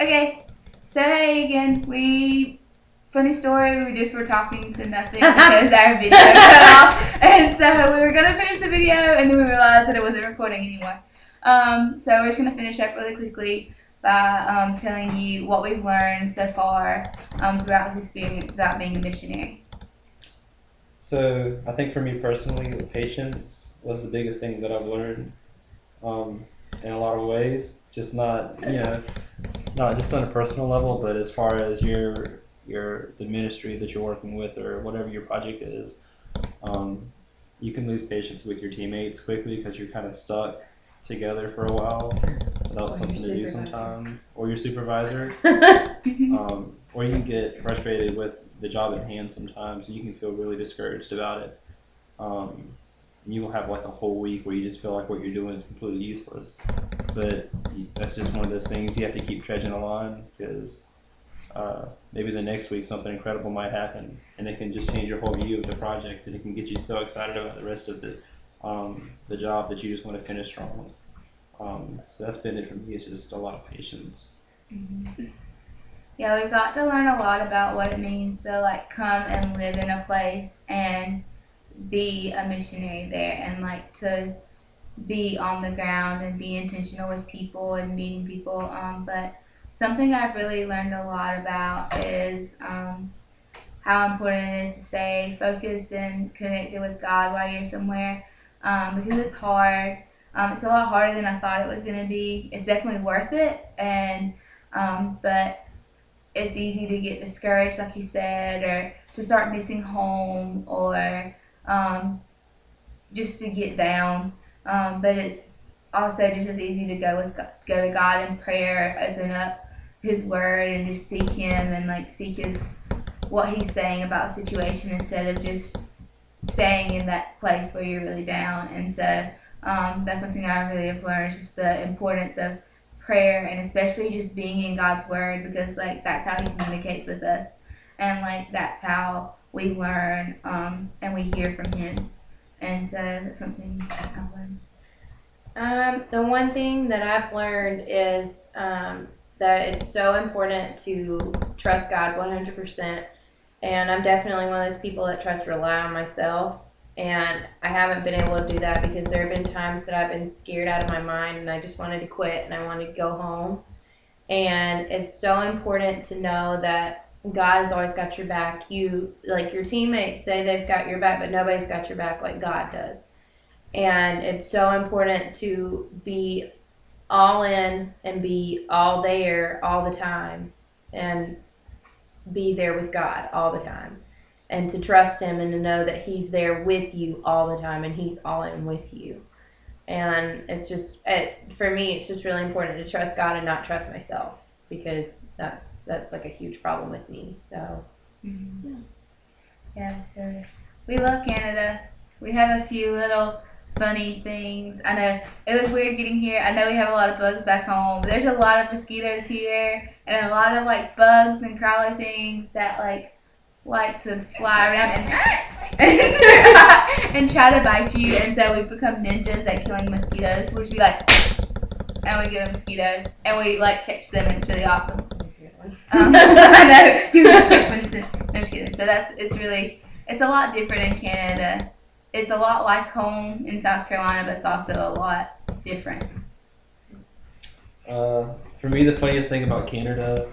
Okay, so hey again. Funny story, we just were talking to nothing because our video cut off. And so we were going to finish the video and then we realized that it wasn't recording anymore. So we're just going to finish up really quickly by telling you what we've learned so far throughout this experience about being a missionary. So I think for me personally, patience was the biggest thing that I've learned in a lot of ways. Just not just on a personal level, but as far as the ministry that you're working with or whatever your project is, um, you can lose patience with your teammates quickly because you're kind of stuck together for a while without something to do sometimes, or your supervisor, or you can get frustrated with the job at hand sometimes. And you can feel really discouraged about it. Um, you will have like a whole week where you just feel like what you're doing is completely useless. But that's just one of those things you have to keep trudging along because maybe the next week something incredible might happen and it can just change your whole view of the project and it can get you so excited about the rest of the job that you just want to finish strong. So that's been it for me. It's just a lot of patience. Mm-hmm. Yeah, we've got to learn a lot about what it means to like come and live in a place and be a missionary there and like to be on the ground and be intentional with people and meeting people. But something I've really learned a lot about is how important it is to stay focused and connected with God while you're somewhere because it's hard. It's a lot harder than I thought it was going to be. It's definitely worth it, and but it's easy to get discouraged, like you said, or to start missing home, or um, just to get down. But it's also just as easy to go to God in prayer, open up His Word, and just seek Him and like seek His what He's saying about the situation instead of just staying in that place where you're really down. And so that's something I really have learned, just the importance of prayer and especially just being in God's Word because like that's how He communicates with us and like that's how we learn and we hear from Him. And so that's something I've learned. The one thing that I've learned is that it's so important to trust God 100%. And I'm definitely one of those people that tries to rely on myself. And I haven't been able to do that because there have been times that I've been scared out of my mind and I just wanted to quit and I wanted to go home. And it's so important to know that God has always got your back. You, like your teammates say they've got your back, but nobody's got your back like God does. And it's so important to be all in and be all there all the time and be there with God all the time and to trust Him and to know that He's there with you all the time and He's all in with you. And it's just, for me, it's just really important to trust God and not trust myself because that's like a huge problem with me. So, Mm-hmm. Yeah, so we love Canada. We have a few little funny things. I know it was weird getting here. I know we have a lot of bugs back home. There's a lot of mosquitoes here and a lot of like bugs and crawly things that like to fly around and try to bite you. And so we've become ninjas at killing mosquitoes. We'll just be like, and we get a mosquito and we like catch them and it's really awesome. I know he was just catch no, just kidding. So it's a lot different in Canada. It's a lot like home in South Carolina, but it's also a lot different. For me, the funniest thing about Canada,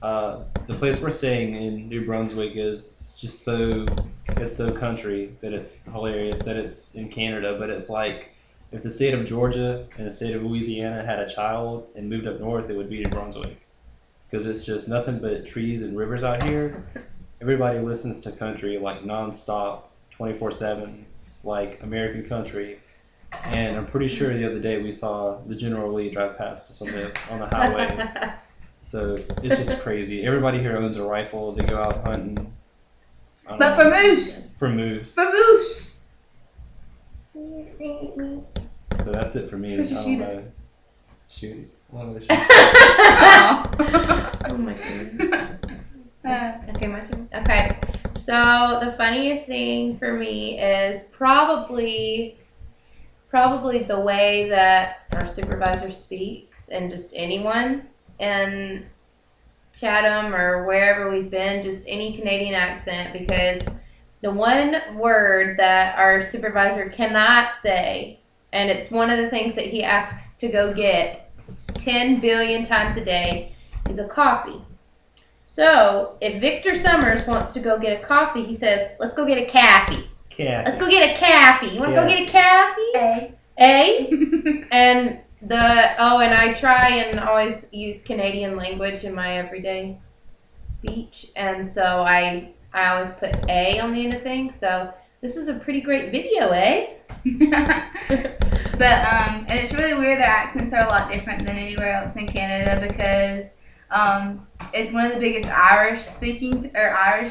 the place we're staying in New Brunswick is just it's so country that it's hilarious that it's in Canada, but it's like if the state of Georgia and the state of Louisiana had a child and moved up north, it would be New Brunswick because it's just nothing but trees and rivers out here. Everybody listens to country like nonstop, 24/7, like American country. And I'm pretty sure the other day we saw the General Lee drive past us on the highway. So it's just crazy. Everybody here owns a rifle. They go out hunting. But for moose. For moose. For moose. So that's it for me. I don't know. Shoot it. Oh my goodness. Okay, my turn. Okay. So the funniest thing for me is probably the way that our supervisor speaks and just anyone in Chatham or wherever we've been, just any Canadian accent, because the one word that our supervisor cannot say, and it's one of the things that he asks to go get 10 billion times a day, is a coffee. So if Victor Summers wants to go get a coffee, he says, let's go get a caffy. Let's go get a caffy. You want to go get a caffy? A. And and I try and always use Canadian language in my everyday speech, and so I always put A on the end of things. So this is a pretty great video, eh? But and it's really weird. Their accents are a lot different than anywhere else in Canada because it's one of the biggest Irish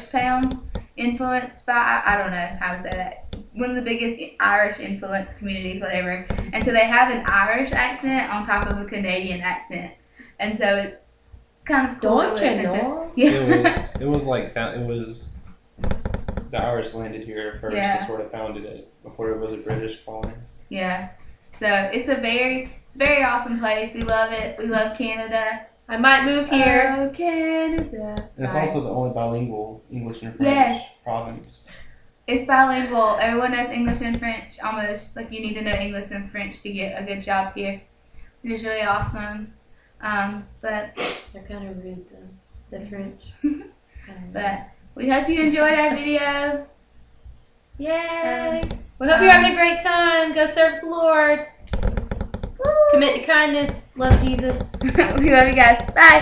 towns influenced by, I don't know how to say that, one of the biggest Irish influenced communities, whatever. And so they have an Irish accent on top of a Canadian accent, and so it's kind of cool to listen to. Yeah. It was the Irish landed here first and sort of founded it before it was a British colony. Yeah. So it's a very awesome place. We love it. We love Canada. I might move here. Oh, Canada. And it's also the only bilingual English and French province. It's bilingual. Everyone knows English and French almost. Like, you need to know English and French to get a good job here, which is really awesome. But they're kind of rude though, the French. But we hope you enjoyed our video. Yay! We hope you're having a great time. Go serve the Lord. Woo. Commit to kindness. Love Jesus. We love you guys. Bye.